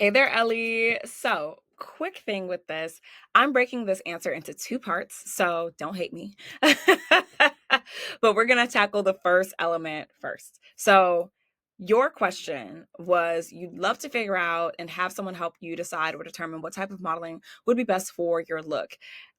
Hey there, Ellie. So, quick thing with this. I'm breaking this answer into two parts, so don't hate me. But we're going to tackle the first element first. So, your question was you'd love to figure out and have someone help you decide or determine what type of modeling would be best for your look.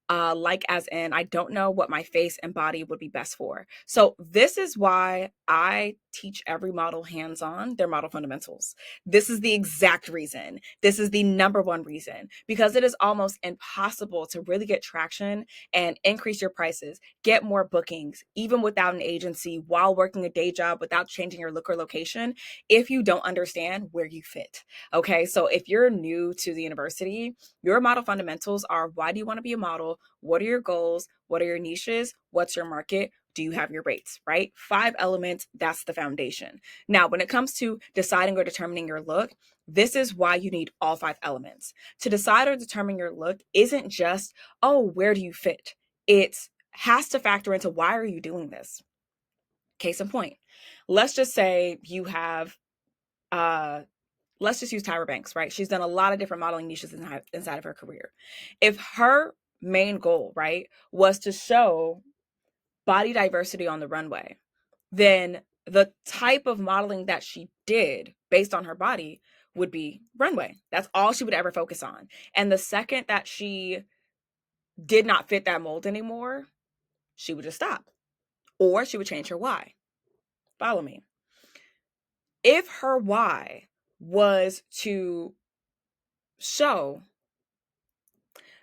Like, as in, I don't know what my face and body would be best for. So, this is why I teach every model hands on their model fundamentals. This is the exact reason. This is the number one reason because it is almost impossible to really get traction and increase your prices, get more bookings, even without an agency while working a day job without changing your look or location if you don't understand where you fit. Okay, so if you're new to the university, your model fundamentals are why do you want to be a model? What are your goals? What are your niches? What's your market? Do you have your rates, right? 5 elements, that's the foundation. Now, when it comes to deciding or determining your look, this is why you need all 5 elements. To decide or determine your look isn't just, oh, where do you fit? It has to factor into why are you doing this? Case in point, let's just say you have, let's just use Tyra Banks, right? She's done a lot of different modeling niches inside of her career. If her main goal, right, was to show body diversity on the runway, then the type of modeling that she did based on her body would be runway. That's all she would ever focus on. And the second that she did not fit that mold anymore, she would just stop or she would change her why. Follow me. If her why was to show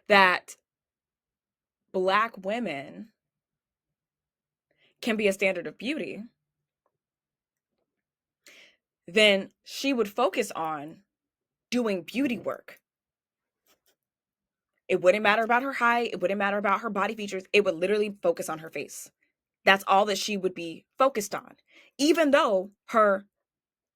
that Black women can be a standard of beauty, then she would focus on doing beauty work. It wouldn't matter about her height. It wouldn't matter about her body features. It would literally focus on her face. That's all that she would be focused on. Even though her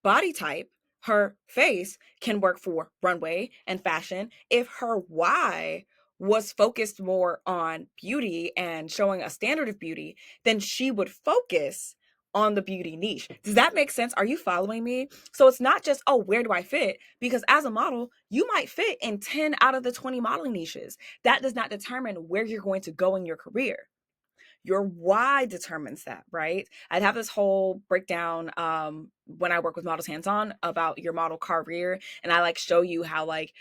body type, her face can work for runway and fashion, if her why was focused more on beauty and showing a standard of beauty, then she would focus on the beauty niche. Does that make sense? Are you following me? So it's not just, oh, where do I fit? Because as a model, you might fit in 10 out of the 20 modeling niches. That does not determine where you're going to go in your career. Your why determines that, right? I'd have this whole breakdown when I work with models hands-on about your model career, and I like show you how like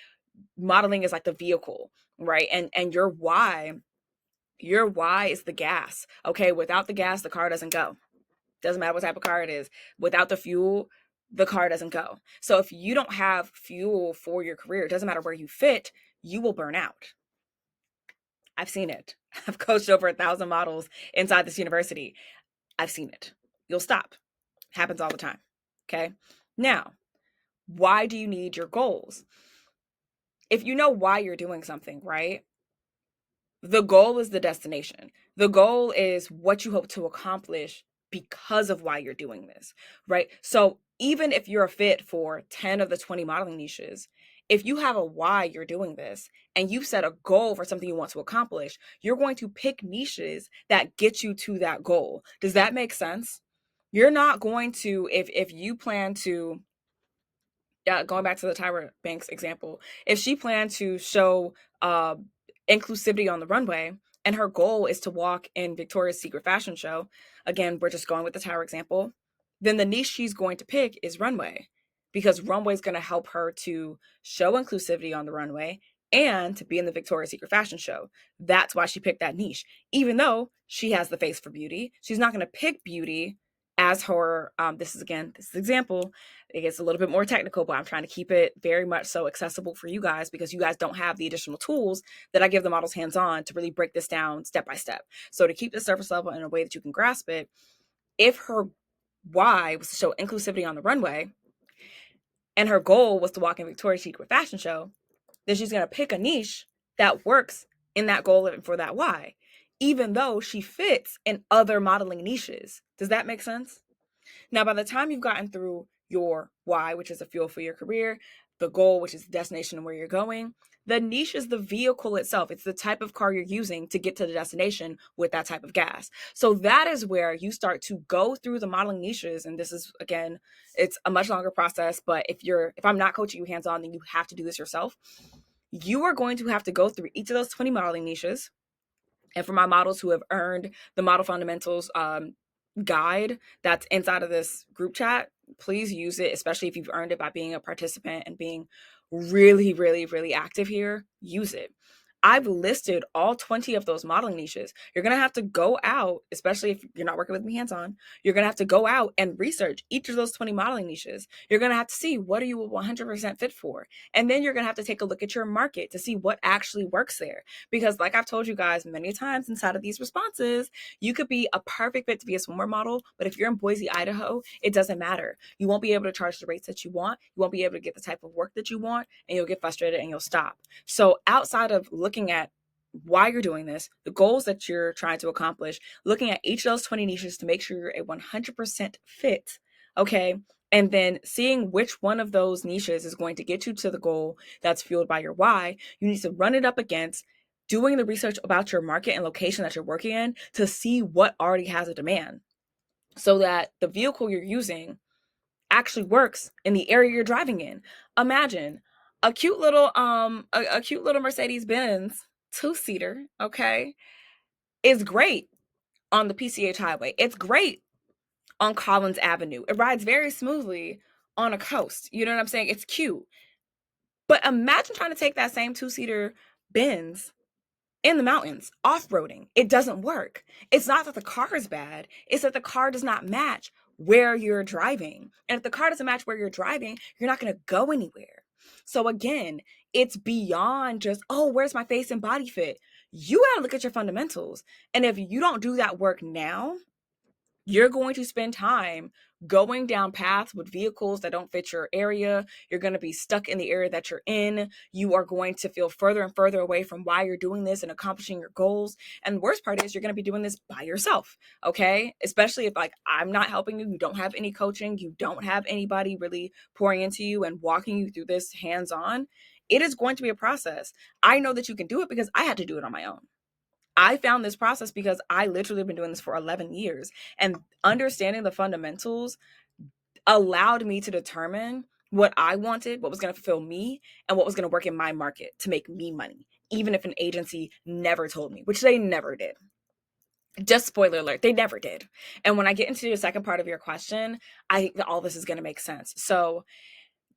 modeling is like the vehicle, right? And your why is the gas. Okay, without the gas, the car doesn't go. Doesn't matter what type of car it is. Without the fuel, the car doesn't go. So if you don't have fuel for your career, it doesn't matter where you fit, you will burn out. I've seen it. I've coached over 1,000 models inside this university. I've seen it. You'll stop. Happens all the time. Okay. Now, why do you need your goals? If you know why you're doing something, right? The goal is the destination. The goal is what you hope to accomplish because of why you're doing this, right? So even if you're a fit for 10 of the 20 modeling niches, if you have a why you're doing this and you set a goal for something you want to accomplish, you're going to pick niches that get you to that goal. Does that make sense? You're not going to, if you plan to, going back to the Tyra Banks example, if she planned to show uh, inclusivity on the runway and her goal is to walk in Victoria's Secret fashion show, again, we're just going with the Tyra example, then the niche she's going to pick is runway because runway is going to help her to show inclusivity on the runway and to be in the Victoria's Secret fashion show. That's why she picked that niche. Even though she has the face for beauty, she's not going to pick beauty as her, this is example. It gets a little bit more technical, but I'm trying to keep it very much so accessible for you guys because you guys don't have the additional tools that I give the models hands on to really break this down step by step. So to keep the surface level in a way that you can grasp it, if her why was to show inclusivity on the runway and her goal was to walk in Victoria's Secret fashion show, then she's going to pick a niche that works in that goal and for that why, even though she fits in other modeling niches. Does that make sense? Now, by the time you've gotten through your why, which is a fuel for your career, the goal, which is the destination and where you're going. The niche is the vehicle itself. It's the type of car you're using to get to the destination with that type of gas. So that is where you start to go through the modeling niches. And this is, again, it's a much longer process, but if I'm not coaching you hands-on, then you have to do this yourself. You are going to have to go through each of those 20 modeling niches. And for my models who have earned the model fundamentals guide that's inside of this group chat, please use it, especially if you've earned it by being a participant and being really, really, really active here. Use it. I've listed all 20 of those modeling niches. You're going to have to go out, especially if you're not working with me hands-on, you're going to have to go out and research each of those 20 modeling niches. You're going to have to see what are you 100% fit for. And then you're going to have to take a look at your market to see what actually works there. Because like I've told you guys many times inside of these responses, you could be a perfect fit to be a swimwear model, but if you're in Boise, Idaho, it doesn't matter. You won't be able to charge the rates that you want. You won't be able to get the type of work that you want, and you'll get frustrated and you'll stop. So outside of looking at why you're doing this, the goals that you're trying to accomplish, looking at each of those 20 niches to make sure you're a 100% fit, okay? And then seeing which one of those niches is going to get you to the goal that's fueled by your why, you need to run it up against doing the research about your market and location that you're working in to see what already has a demand so that the vehicle you're using actually works in the area you're driving in. Imagine a cute little a cute little Mercedes Benz two-seater, okay, is great on the PCH highway. It's great on Collins Avenue. It rides very smoothly on a coast. You know what I'm saying? It's cute. But imagine trying to take that same two-seater Benz in the mountains, off-roading. It doesn't work. It's not that the car is bad, it's that the car does not match where you're driving. And if the car doesn't match where you're driving, you're not going to go anywhere. So again, it's beyond just, oh, where's my face and body fit? You got to look at your fundamentals. And if you don't do that work now, you're going to spend time going down paths with vehicles that don't fit your area. You're going to be stuck in the area that you're in. You are going to feel further and further away from why you're doing this and accomplishing your goals. And the worst part is you're going to be doing this by yourself, okay? Especially if like I'm not helping you, you don't have any coaching, you don't have anybody really pouring into you and walking you through this hands-on. It is going to be a process. I know that you can do it because I had to do it on my own. I found this process because I literally have been doing this for 11 years, and understanding the fundamentals allowed me to determine what I wanted, what was going to fulfill me, and what was going to work in my market to make me money, even if an agency never told me, which they never did. Just spoiler alert, they never did. And when I get into the second part of your question, all this is going to make sense. So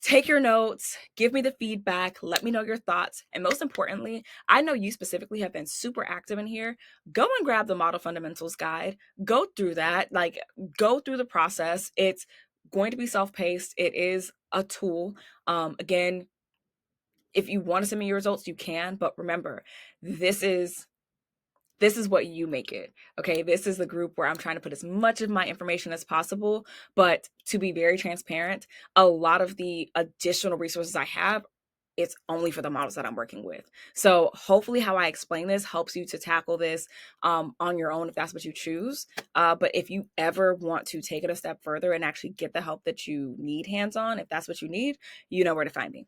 take your notes, give me the feedback, let me know your thoughts. And most importantly, I know you specifically have been super active in here. Go and grab the Model Fundamentals Guide. Go through that, like go through the process. It's going to be self-paced. It is a tool. Again, if you want to send me your results, you can. But remember, this is what you make it. Okay. This is the group where I'm trying to put as much of my information as possible. But to be very transparent, a lot of the additional resources I have, it's only for the models that I'm working with. So hopefully how I explain this helps you to tackle this on your own if that's what you choose. But if you ever want to take it a step further and actually get the help that you need hands-on, if that's what you need, you know where to find me.